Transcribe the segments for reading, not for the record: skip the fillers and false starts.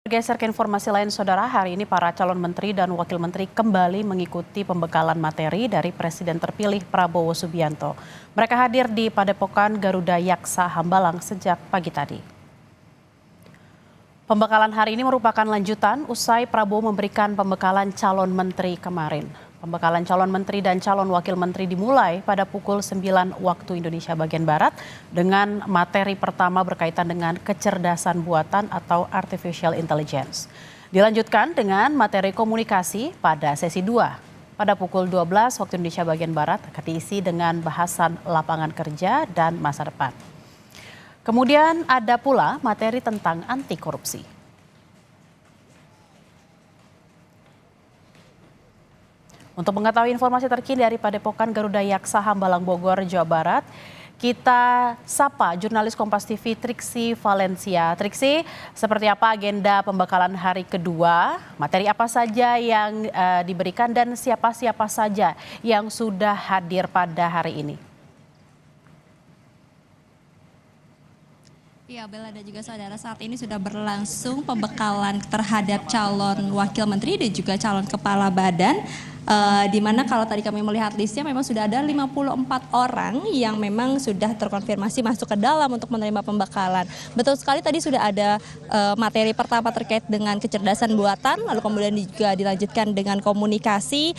Geser ke informasi lain, Saudara. Hari ini para calon menteri dan wakil menteri kembali mengikuti pembekalan materi dari Presiden terpilih Prabowo Subianto. Mereka hadir di Padepokan Garuda Yaksa Hambalang sejak pagi tadi. Pembekalan hari ini merupakan lanjutan usai Prabowo memberikan pembekalan calon menteri kemarin. Pembekalan calon menteri dan calon wakil menteri dimulai pada pukul 9 waktu Indonesia bagian Barat dengan materi pertama berkaitan dengan kecerdasan buatan atau artificial intelligence. Dilanjutkan dengan materi komunikasi pada sesi 2. Pada pukul 12 waktu Indonesia bagian Barat akan diisi dengan bahasan lapangan kerja dan masa depan. Kemudian ada pula materi tentang anti korupsi. Untuk mengetahui informasi terkini dari Padepokan Garuda Yaksa Hambalang Bogor, Jawa Barat, kita sapa jurnalis Kompas TV Triksi Valencia. Triksi, seperti apa agenda pembekalan hari kedua? Materi apa saja yang diberikan dan siapa-siapa saja yang sudah hadir pada hari ini? Ya, Bella dan juga saudara, saat ini sudah berlangsung pembekalan terhadap calon wakil menteri dan juga calon kepala badan. Di mana kalau tadi kami melihat listnya memang sudah ada 54 orang yang memang sudah terkonfirmasi masuk ke dalam untuk menerima pembekalan. Betul sekali, tadi sudah ada materi pertama terkait dengan kecerdasan buatan, lalu kemudian juga dilanjutkan dengan komunikasi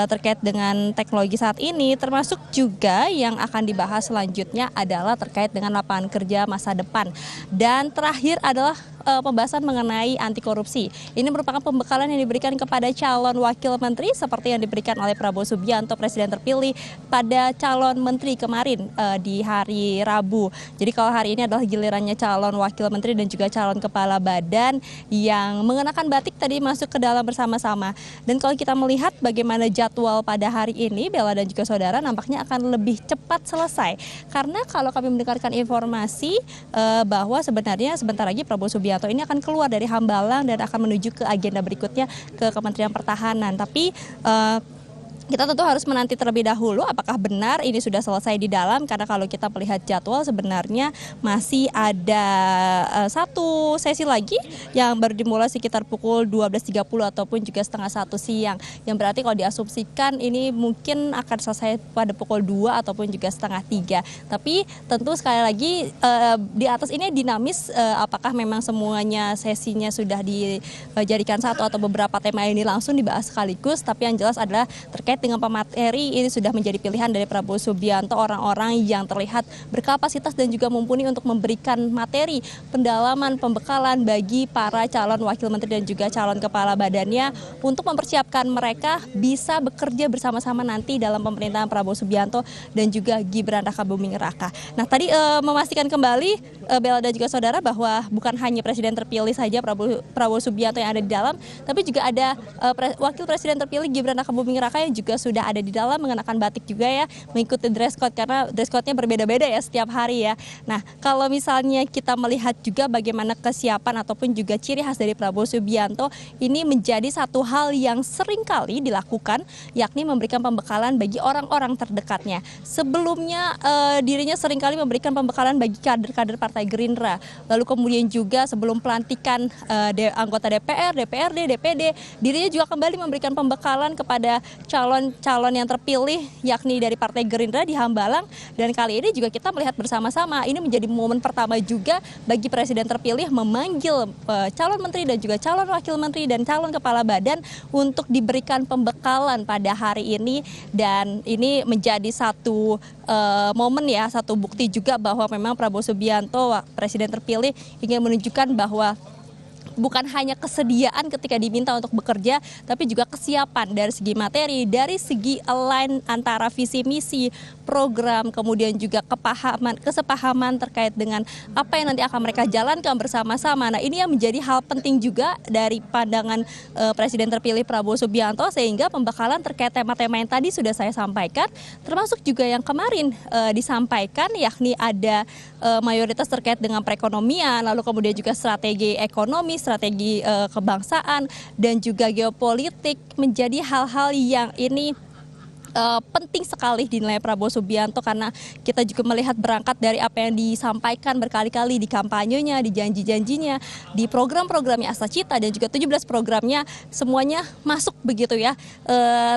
terkait dengan teknologi saat ini, termasuk juga yang akan dibahas selanjutnya adalah terkait dengan lapangan kerja masa depan. Dan terakhir adalah pembahasan mengenai anti korupsi. Ini merupakan pembekalan yang diberikan kepada calon wakil menteri seperti yang diberikan oleh Prabowo Subianto, Presiden terpilih pada calon menteri kemarin di hari Rabu. Jadi kalau hari ini adalah gilirannya calon wakil menteri dan juga calon kepala badan yang mengenakan batik tadi masuk ke dalam bersama-sama. Dan kalau kita melihat bagaimana jadwal pada hari ini, Bella dan juga saudara, nampaknya akan lebih cepat selesai. Karena kalau kami mendengarkan informasi bahwa sebenarnya sebentar lagi Prabowo Subianto ini akan keluar dari Hambalang dan akan menuju ke agenda berikutnya ke Kementerian Pertahanan. Tapi kita tentu harus menanti terlebih dahulu apakah benar ini sudah selesai di dalam, karena kalau kita melihat jadwal sebenarnya masih ada satu sesi lagi yang baru dimulai sekitar pukul 12.30 ataupun juga setengah 1 siang. Yang berarti kalau diasumsikan ini mungkin akan selesai pada pukul 2 ataupun juga setengah 3. Tapi tentu sekali lagi di atas ini dinamis, apakah memang semuanya sesinya sudah dijadikan satu atau beberapa tema ini langsung dibahas sekaligus. Tapi yang jelas adalah terkait dengan pemateri ini sudah menjadi pilihan dari Prabowo Subianto, orang-orang yang terlihat berkapasitas dan juga mumpuni untuk memberikan materi pendalaman pembekalan bagi para calon wakil menteri dan juga calon kepala badannya untuk mempersiapkan mereka bisa bekerja bersama-sama nanti dalam pemerintahan Prabowo Subianto dan juga Gibran Rakabuming Raka. Nah, tadi memastikan kembali Bella dan juga saudara bahwa bukan hanya presiden terpilih saja Prabowo Subianto yang ada di dalam, tapi juga ada wakil presiden terpilih Gibran Rakabuming Raka yang juga sudah ada di dalam mengenakan batik juga ya, mengikuti dress code karena dress code-nya berbeda-beda ya setiap hari ya. Nah, kalau misalnya kita melihat juga bagaimana kesiapan ataupun juga ciri khas dari Prabowo Subianto, ini menjadi satu hal yang sering kali dilakukan, yakni memberikan pembekalan bagi orang-orang terdekatnya. Sebelumnya dirinya sering kali memberikan pembekalan bagi kader-kader Partai Gerindra. Lalu kemudian juga sebelum pelantikan anggota DPR, DPRD, DPD, dirinya juga kembali memberikan pembekalan kepada calon yang terpilih yakni dari Partai Gerindra di Hambalang. Dan kali ini juga kita melihat bersama-sama ini menjadi momen pertama juga bagi presiden terpilih memanggil calon menteri dan juga calon wakil menteri dan calon kepala badan untuk diberikan pembekalan pada hari ini. Dan ini menjadi satu momen ya, satu bukti juga bahwa memang Prabowo Subianto presiden terpilih ingin menunjukkan bahwa bukan hanya kesediaan ketika diminta untuk bekerja, tapi juga kesiapan dari segi materi, dari segi align antara visi misi, program, kemudian juga kesepahaman terkait dengan apa yang nanti akan mereka jalankan bersama-sama. Nah, ini yang menjadi hal penting juga dari pandangan Presiden terpilih Prabowo Subianto, sehingga pembekalan terkait tema-tema yang tadi sudah saya sampaikan, termasuk juga yang kemarin disampaikan, yakni ada mayoritas terkait dengan perekonomian, lalu kemudian juga strategi ekonomi, strategi kebangsaan dan juga geopolitik, menjadi hal-hal yang ini penting sekali dinilai Prabowo Subianto karena kita juga melihat berangkat dari apa yang disampaikan berkali-kali di kampanyenya, di janji-janjinya, di program-programnya Asa Cita dan juga 17 programnya semuanya masuk begitu ya.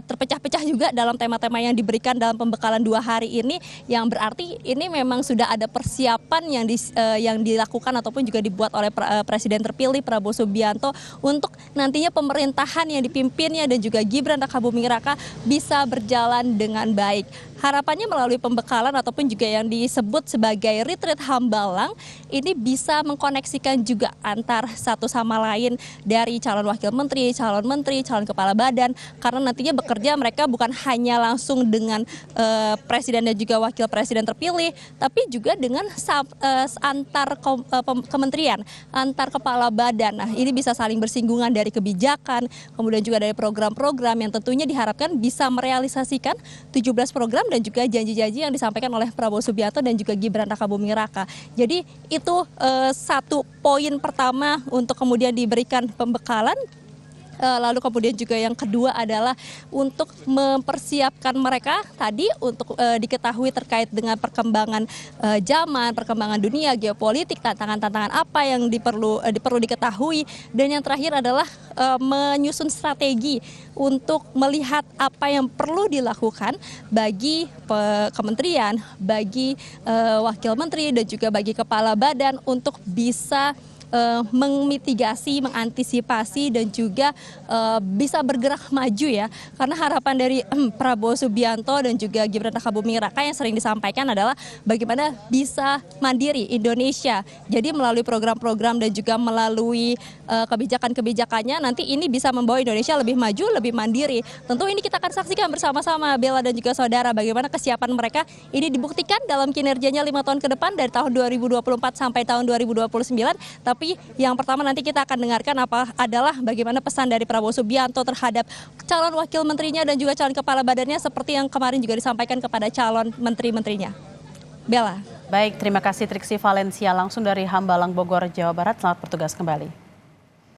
Terpecah-pecah juga dalam tema-tema yang diberikan dalam pembekalan 2 hari ini yang berarti ini memang sudah ada persiapan yang dilakukan ataupun juga dibuat oleh Presiden terpilih Prabowo Subianto untuk nantinya pemerintahan yang dipimpinnya dan juga Gibran Rakabuming Raka bisa berjalan dengan baik. Harapannya melalui pembekalan ataupun juga yang disebut sebagai retreat Hambalang ini bisa mengkoneksikan juga antar satu sama lain dari calon wakil menteri, calon kepala badan karena nantinya bekerja mereka bukan hanya langsung dengan presiden dan juga wakil presiden terpilih tapi juga dengan antar kementerian, antar kepala badan. Nah, ini bisa saling bersinggungan dari kebijakan, kemudian juga dari program-program yang tentunya diharapkan bisa merealisasikan 17 program dan juga janji-janji yang disampaikan oleh Prabowo Subianto dan juga Gibran Rakabuming Raka. Jadi itu satu poin pertama untuk kemudian diberikan pembekalan. Lalu kemudian juga yang kedua adalah untuk mempersiapkan mereka tadi untuk diketahui terkait dengan perkembangan zaman, perkembangan dunia, geopolitik, tantangan-tantangan apa yang perlu diketahui. Dan yang terakhir adalah menyusun strategi untuk melihat apa yang perlu dilakukan bagi kementerian, bagi wakil menteri dan juga bagi kepala badan untuk bisa memitigasi, mengantisipasi dan juga bisa bergerak maju ya. Karena harapan dari Prabowo Subianto dan juga Gibran Rakabuming Raka yang sering disampaikan adalah bagaimana bisa mandiri Indonesia. Jadi melalui program-program dan juga melalui kebijakan-kebijakannya nanti ini bisa membawa Indonesia lebih maju, lebih mandiri. Tentu ini kita akan saksikan bersama-sama Bella dan juga saudara bagaimana kesiapan mereka ini dibuktikan dalam kinerjanya 5 tahun ke depan dari tahun 2024 sampai tahun 2029. Tapi yang pertama nanti kita akan dengarkan adalah bagaimana pesan dari Prabowo Subianto terhadap calon wakil menterinya dan juga calon kepala badannya seperti yang kemarin juga disampaikan kepada calon menteri-menterinya. Bella. Baik, terima kasih Triksi Valencia langsung dari Hambalang, Bogor, Jawa Barat. Selamat bertugas kembali.